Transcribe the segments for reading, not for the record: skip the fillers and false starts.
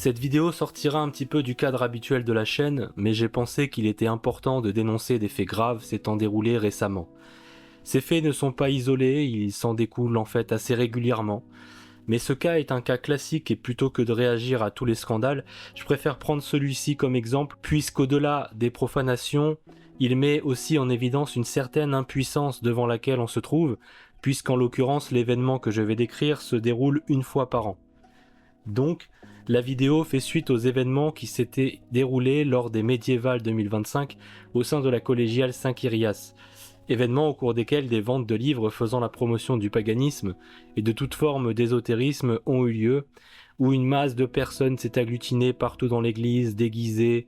Cette vidéo sortira un petit peu du cadre habituel de la chaîne, mais j'ai pensé qu'il était important de dénoncer des faits graves s'étant déroulés récemment. Ces faits ne sont pas isolés, ils s'en découlent en fait assez régulièrement. Mais ce cas est un cas classique et plutôt que de réagir à tous les scandales, je préfère prendre celui-ci comme exemple, puisqu'au-delà des profanations, il met aussi en évidence une certaine impuissance devant laquelle on se trouve, puisqu'en l'occurrence l'événement que je vais décrire se déroule une fois par an. Donc, la vidéo fait suite aux événements qui s'étaient déroulés lors des médiévales 2025 au sein de la collégiale Saint-Kyrias, événements au cours desquels des ventes de livres faisant la promotion du paganisme et de toute forme d'ésotérisme ont eu lieu, où une masse de personnes s'est agglutinée partout dans l'église, déguisées,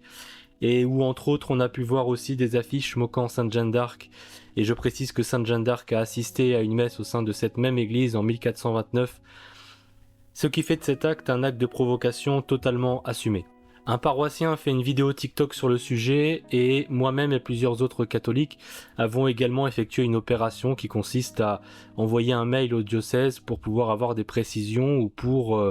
et où entre autres on a pu voir aussi des affiches moquant Sainte Jeanne d'Arc, et je précise que Sainte Jeanne d'Arc a assisté à une messe au sein de cette même église en 1429, ce qui fait de cet acte un acte de provocation totalement assumé. Un paroissien fait une vidéo TikTok sur le sujet et moi-même et plusieurs autres catholiques avons également effectué une opération qui consiste à envoyer un mail au diocèse pour pouvoir avoir des précisions ou pour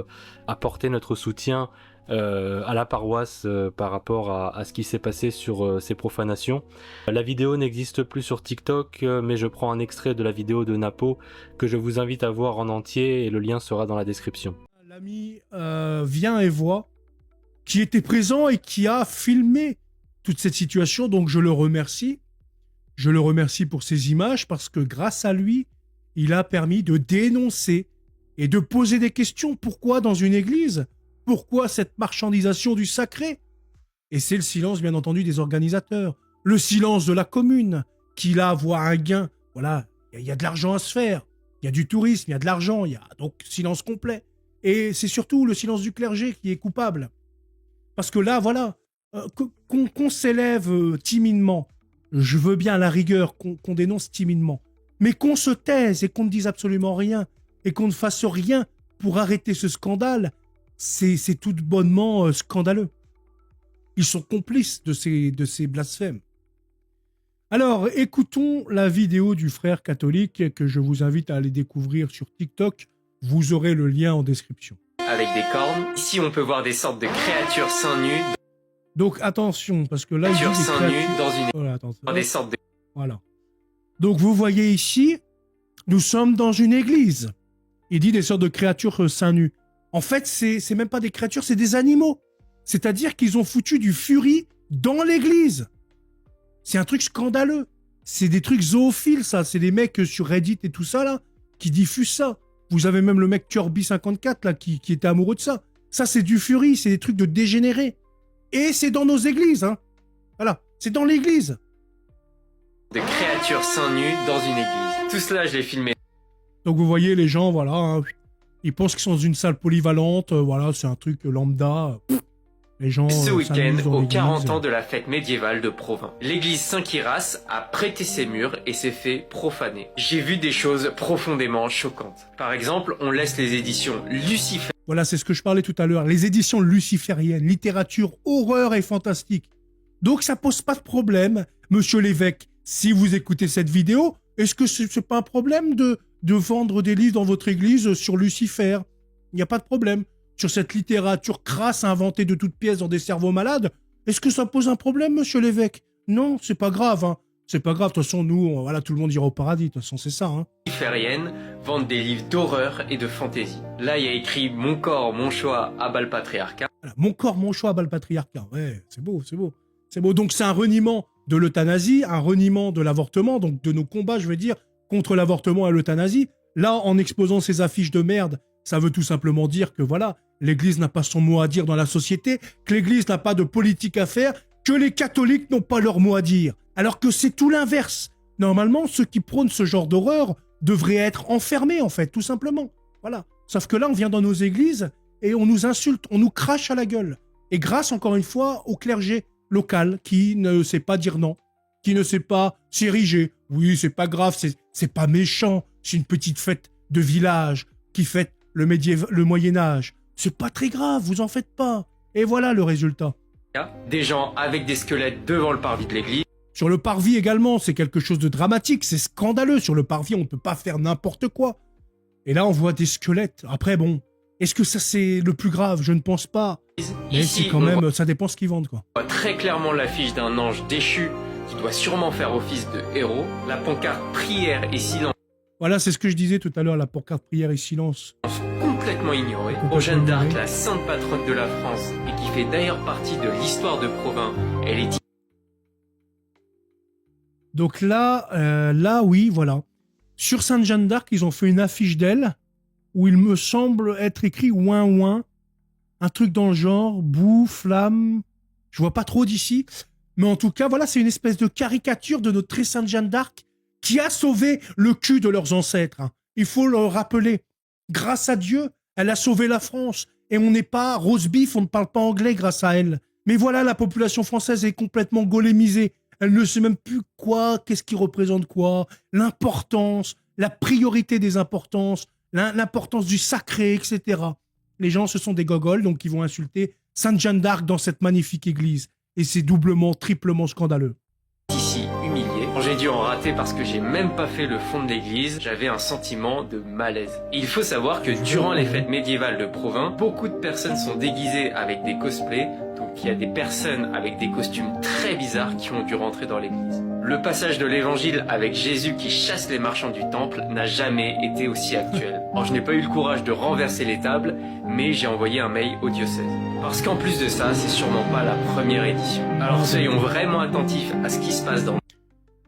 apporter notre soutien à la paroisse par rapport à ce qui s'est passé sur ces profanations. La vidéo n'existe plus sur TikTok, mais je prends un extrait de la vidéo de Napo que je vous invite à voir en entier et le lien sera dans la description. L'ami vient et voit, qui était présent et qui a filmé toute cette situation, donc je le remercie. Je le remercie pour ces images parce que grâce à lui, il a permis de dénoncer et de poser des questions. Pourquoi dans une église ? Pourquoi cette marchandisation du sacré ? Et c'est le silence, bien entendu, des organisateurs. Le silence de la commune, qui là voit un gain. Voilà, il y a de l'argent à se faire. Il y a du tourisme, il y a de l'argent, il y a donc silence complet. Et c'est surtout le silence du clergé qui est coupable. Parce que là, voilà, qu'on s'élève timidement, je veux bien à la rigueur qu'on dénonce timidement, mais qu'on se taise et qu'on ne dise absolument rien, et qu'on ne fasse rien pour arrêter ce scandale, c'est tout bonnement scandaleux. Ils sont complices de ces blasphèmes. Alors, écoutons la vidéo du frère catholique que je vous invite à aller découvrir sur TikTok. Vous aurez le lien en description. Avec des cornes. Ici, on peut voir des sortes de créatures seins nus. Donc, attention, parce que là, il dit des Seins créatures... nus dans une... Voilà, attends, Dans des sortes de... Voilà. Donc, vous voyez ici, nous sommes dans une église. Il dit des sortes de créatures seins nus. En fait, c'est même pas des créatures, c'est des animaux. C'est-à-dire qu'ils ont foutu du furie dans l'église. C'est un truc scandaleux. C'est des trucs zoophiles, ça. C'est des mecs sur Reddit et tout ça, là, qui diffusent ça. Vous avez même le mec Kirby54, là, qui était amoureux de ça. Ça, c'est du furie, c'est des trucs de dégénérés. Et c'est dans nos églises, hein. Voilà, c'est dans l'église. De créatures seins nus dans une église. Tout cela, je l'ai filmé. Donc vous voyez les gens, voilà, hein, ils pensent qu'ils sont dans une salle polyvalente, voilà, c'est un truc lambda. Les gens Ce week-end, s'amusent dans aux l'église. 40 ans de la fête médiévale de Provins, l'église Saint-Kyras a prêté ses murs et s'est fait profaner. J'ai vu des choses profondément choquantes. Par exemple, on laisse les éditions Lucifer. Voilà, c'est ce que je parlais tout à l'heure, les éditions lucifériennes, littérature, horreur et fantastique. Donc ça pose pas de problème, monsieur l'évêque, si vous écoutez cette vidéo, est-ce que c'est pas un problème de vendre des livres dans votre église sur Lucifer ? Il n'y a pas de problème. Sur cette littérature crasse inventée de toutes pièces dans des cerveaux malades, est-ce que ça pose un problème, monsieur l'évêque ? Non, c'est pas grave, hein. C'est pas grave, de toute façon, nous, voilà, tout le monde ira au paradis, de toute façon, c'est ça, hein. Lucifériennes vendent des livres d'horreur et de fantaisie. Là, il y a écrit « Mon corps, mon choix, abat le patriarcat ». Voilà, mon corps, mon choix, abat le patriarcat. Ouais, c'est beau, c'est beau. C'est beau. Donc, c'est un reniement de l'euthanasie, un reniement de l'avortement, donc de nos combats, je veux dire, contre l'avortement et l'euthanasie. Là, en exposant ces affiches de merde, ça veut tout simplement dire que, voilà, l'Église n'a pas son mot à dire dans la société, que l'Église n'a pas de politique à faire, que les catholiques n'ont pas leur mot à dire. Alors que c'est tout l'inverse. Normalement, ceux qui prônent ce genre d'horreur devraient être enfermés, en fait, tout simplement. Voilà. Sauf que là, on vient dans nos églises et on nous insulte, on nous crache à la gueule. Et grâce, encore une fois, au clergé local qui ne sait pas dire non, qui ne sait pas s'ériger. Oui, c'est pas grave, c'est pas méchant, c'est une petite fête de village qui fête le Moyen-Âge. C'est pas très grave, vous en faites pas. Et voilà le résultat. Des gens avec des squelettes devant le parvis de l'église. Sur le parvis également, c'est quelque chose de dramatique, c'est scandaleux. Sur le parvis, on ne peut pas faire n'importe quoi. Et là, on voit des squelettes. Après, bon, Est-ce que ça c'est le plus grave? Je ne pense pas. Mais Ici, c'est quand on même, ça dépend ce qu'ils vendent, quoi. voit très clairement l'affiche d'un ange déchu qui doit sûrement faire office de héros. La pancarte prière et silence Voilà, c'est ce que je disais tout à l'heure, la pancarte prière et silence. complètement ignorée. Complètement Pour Jeanne d'Arc, ignorée. la sainte patronne de la France et qui fait d'ailleurs partie de l'histoire de Provins, elle est Donc là, oui, voilà. Sur Sainte Jeanne d'Arc, ils ont fait une affiche d'elle où il me semble être écrit ouin ouin, un truc dans le genre, boue, flamme. Je vois pas trop d'ici, mais en tout cas, voilà, c'est une espèce de caricature de notre très Sainte Jeanne d'Arc qui a sauvé le cul de leurs ancêtres, hein. Il faut le rappeler. Grâce à Dieu, elle a sauvé la France. Et on n'est pas rose beef, on ne parle pas anglais grâce à elle. Mais voilà, la population française est complètement golémisée. Elle ne sait même plus quoi, qu'est-ce qui représente quoi, l'importance, la priorité des importances, l'importance du sacré, etc. Les gens, ce sont des gogoles, donc ils vont insulter Sainte Jeanne d'Arc dans cette magnifique église. Et c'est doublement, triplement scandaleux. ici humiliée. Quand j'ai dû en rater parce que j'ai même pas fait le fond de l'église, j'avais un sentiment de malaise. Il faut savoir que durant les fêtes médiévales de Provins, beaucoup de personnes sont déguisées avec des cosplays, donc il y a des personnes avec des costumes très bizarres qui ont dû rentrer dans l'église. Le passage de l'évangile avec Jésus qui chasse les marchands du temple n'a jamais été aussi actuel. Alors je n'ai pas eu le courage de renverser les tables, mais j'ai envoyé un mail au diocèse. Parce qu'en plus de ça, c'est sûrement pas la première édition. Alors soyons vraiment attentifs à ce qui se passe dans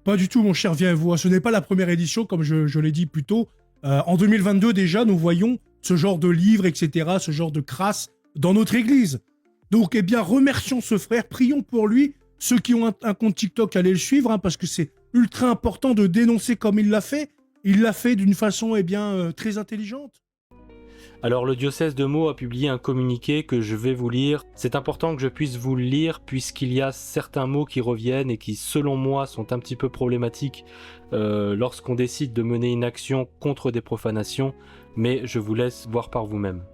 Pas du tout, mon cher Viens-Voix. Ce n'est pas la première édition, comme je l'ai dit plus tôt. En 2022, déjà, nous voyons ce genre de livres, etc., ce genre de crasse dans notre église. Donc, eh bien, remercions ce frère, prions pour lui. Ceux qui ont un compte TikTok, allez le suivre, hein, parce que c'est ultra important de dénoncer comme il l'a fait. Il l'a fait d'une façon, eh bien, très intelligente. Alors le diocèse de Meaux a publié un communiqué que je vais vous lire. C'est important que je puisse vous le lire puisqu'il y a certains mots qui reviennent et qui selon moi sont un petit peu problématiques lorsqu'on décide de mener une action contre des profanations, mais je vous laisse voir par vous-même.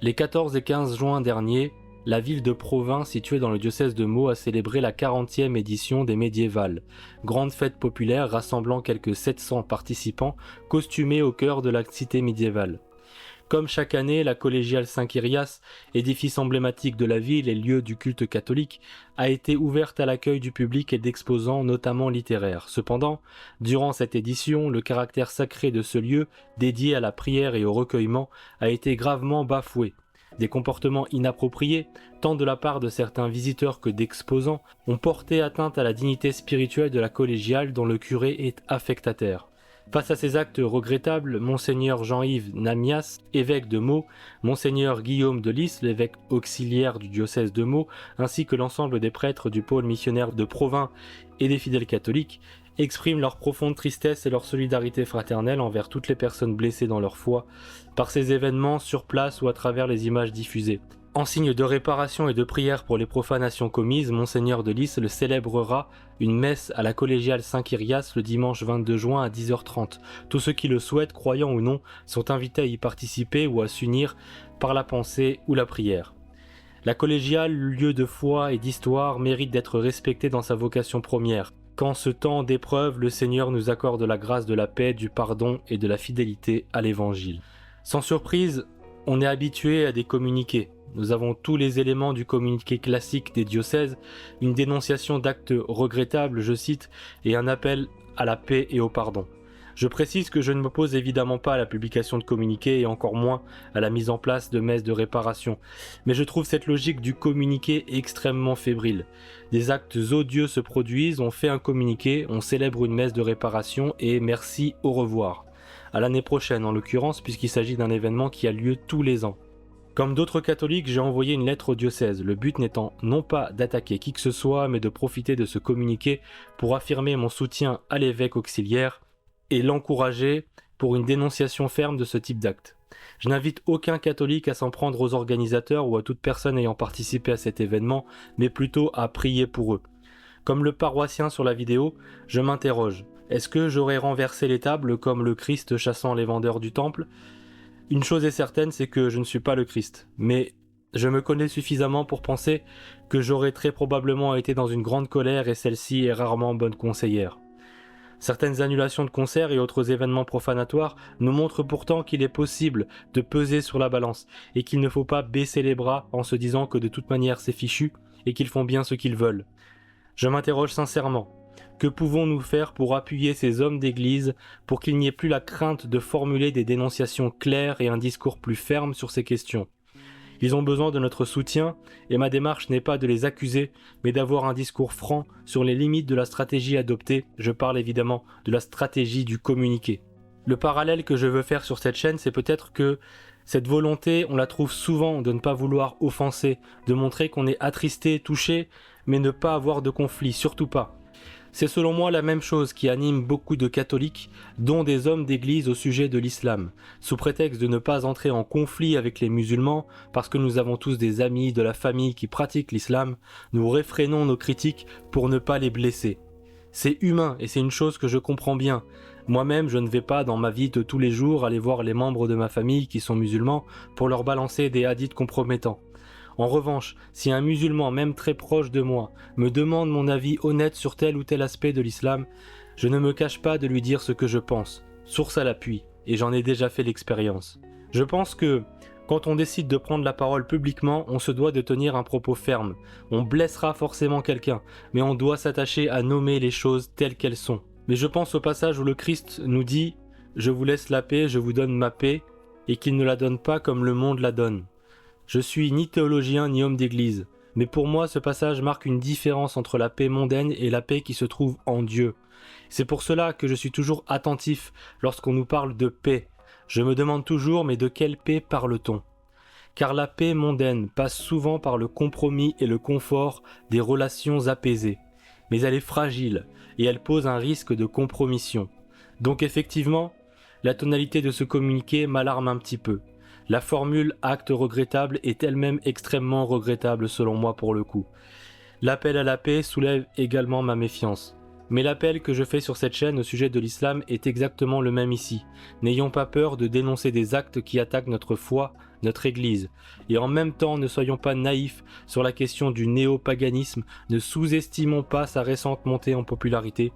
Les 14 et 15 juin dernier, la ville de Provins, située dans le diocèse de Meaux, a célébré la 40e édition des Médiévales, grande fête populaire rassemblant quelques 700 participants costumés au cœur de la cité médiévale. Comme chaque année, la collégiale Saint-Kyrias, édifice emblématique de la ville et lieu du culte catholique, a été ouverte à l'accueil du public et d'exposants, notamment littéraires. Cependant, durant cette édition, le caractère sacré de ce lieu, dédié à la prière et au recueillement, a été gravement bafoué. Des comportements inappropriés, tant de la part de certains visiteurs que d'exposants, ont porté atteinte à la dignité spirituelle de la collégiale dont le curé est affectataire. Face à ces actes regrettables, Monseigneur Jean-Yves Namias, évêque de Meaux, Monseigneur Guillaume de Lys, l'évêque auxiliaire du diocèse de Meaux, ainsi que l'ensemble des prêtres du pôle missionnaire de Provins et des fidèles catholiques, expriment leur profonde tristesse et leur solidarité fraternelle envers toutes les personnes blessées dans leur foi par ces événements sur place ou à travers les images diffusées. En signe de réparation et de prière pour les profanations commises, Monseigneur de Lys le célébrera une messe à la collégiale Saint-Kyrias le dimanche 22 juin à 10h30. Tous ceux qui le souhaitent, croyants ou non, sont invités à y participer ou à s'unir par la pensée ou la prière. La collégiale, lieu de foi et d'histoire, mérite d'être respectée dans sa vocation première. Qu'en ce temps d'épreuve, le Seigneur nous accorde la grâce de la paix, du pardon et de la fidélité à l'Évangile. Sans surprise, on est habitué à des communiqués. Nous avons tous les éléments du communiqué classique des diocèses, une dénonciation d'actes regrettables, je cite, et un appel à la paix et au pardon. Je précise que je ne m'oppose évidemment pas à la publication de communiqués et encore moins à la mise en place de messes de réparation, mais je trouve cette logique du communiqué extrêmement fébrile. Des actes odieux se produisent, on fait un communiqué, on célèbre une messe de réparation et merci, au revoir. À l'année prochaine en l'occurrence, puisqu'il s'agit d'un événement qui a lieu tous les ans. Comme d'autres catholiques, j'ai envoyé une lettre au diocèse, le but n'étant non pas d'attaquer qui que ce soit, mais de profiter de ce communiqué pour affirmer mon soutien à l'évêque auxiliaire et l'encourager pour une dénonciation ferme de ce type d'acte. Je n'invite aucun catholique à s'en prendre aux organisateurs ou à toute personne ayant participé à cet événement, mais plutôt à prier pour eux. Comme le paroissien sur la vidéo, je m'interroge. Est-ce que j'aurais renversé les tables comme le Christ chassant les vendeurs du temple ? Une chose est certaine, c'est que je ne suis pas le Christ, mais je me connais suffisamment pour penser que j'aurais très probablement été dans une grande colère et celle-ci est rarement bonne conseillère. Certaines annulations de concerts et autres événements profanatoires nous montrent pourtant qu'il est possible de peser sur la balance et qu'il ne faut pas baisser les bras en se disant que de toute manière c'est fichu et qu'ils font bien ce qu'ils veulent. Je m'interroge sincèrement. Que pouvons-nous faire pour appuyer ces hommes d'église pour qu'il n'y ait plus la crainte de formuler des dénonciations claires et un discours plus ferme sur ces questions ? Ils ont besoin de notre soutien et ma démarche n'est pas de les accuser, mais d'avoir un discours franc sur les limites de la stratégie adoptée. Je parle évidemment de la stratégie du communiqué. Le parallèle que je veux faire sur cette chaîne, c'est peut-être que cette volonté, on la trouve souvent de ne pas vouloir offenser, de montrer qu'on est attristé, touché, mais ne pas avoir de conflit, surtout pas. C'est selon moi la même chose qui anime beaucoup de catholiques, dont des hommes d'église au sujet de l'islam, sous prétexte de ne pas entrer en conflit avec les musulmans, parce que nous avons tous des amis de la famille qui pratiquent l'islam, nous réfrénons nos critiques pour ne pas les blesser. C'est humain et c'est une chose que je comprends bien. Moi-même, je ne vais pas dans ma vie de tous les jours aller voir les membres de ma famille qui sont musulmans pour leur balancer des hadiths compromettants. En revanche, si un musulman, même très proche de moi, me demande mon avis honnête sur tel ou tel aspect de l'islam, je ne me cache pas de lui dire ce que je pense, source à l'appui, et j'en ai déjà fait l'expérience. Je pense que, quand on décide de prendre la parole publiquement, on se doit de tenir un propos ferme. On blessera forcément quelqu'un, mais on doit s'attacher à nommer les choses telles qu'elles sont. Mais je pense au passage où le Christ nous dit « Je vous laisse la paix, je vous donne ma paix », et qu'il ne la donne pas comme le monde la donne. Je suis ni théologien ni homme d'église, mais pour moi ce passage marque une différence entre la paix mondaine et la paix qui se trouve en Dieu. C'est pour cela que je suis toujours attentif lorsqu'on nous parle de paix. Je me demande toujours, mais de quelle paix parle-t-on ? Car la paix mondaine passe souvent par le compromis et le confort des relations apaisées. Mais elle est fragile et elle pose un risque de compromission. Donc effectivement, la tonalité de ce communiqué m'alarme un petit peu. La formule « acte regrettable » est elle-même extrêmement regrettable selon moi pour le coup. L'appel à la paix soulève également ma méfiance. Mais l'appel que je fais sur cette chaîne au sujet de l'islam est exactement le même ici. N'ayons pas peur de dénoncer des actes qui attaquent notre foi, notre église. Et en même temps, ne soyons pas naïfs sur la question du néopaganisme, ne sous-estimons pas sa récente montée en popularité.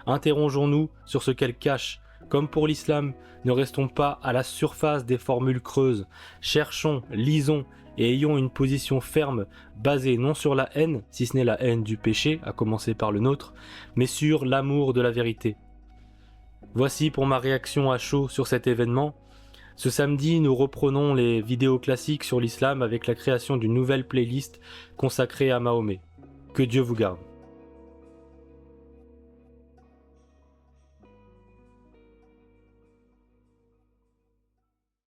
Interrogeons-nous sur ce qu'elle cache. Comme pour l'islam, ne restons pas à la surface des formules creuses. Cherchons, lisons et ayons une position ferme basée non sur la haine, si ce n'est la haine du péché, à commencer par le nôtre, mais sur l'amour de la vérité. Voici pour ma réaction à chaud sur cet événement. Ce samedi, nous reprenons les vidéos classiques sur l'islam avec la création d'une nouvelle playlist consacrée à Mahomet. Que Dieu vous garde.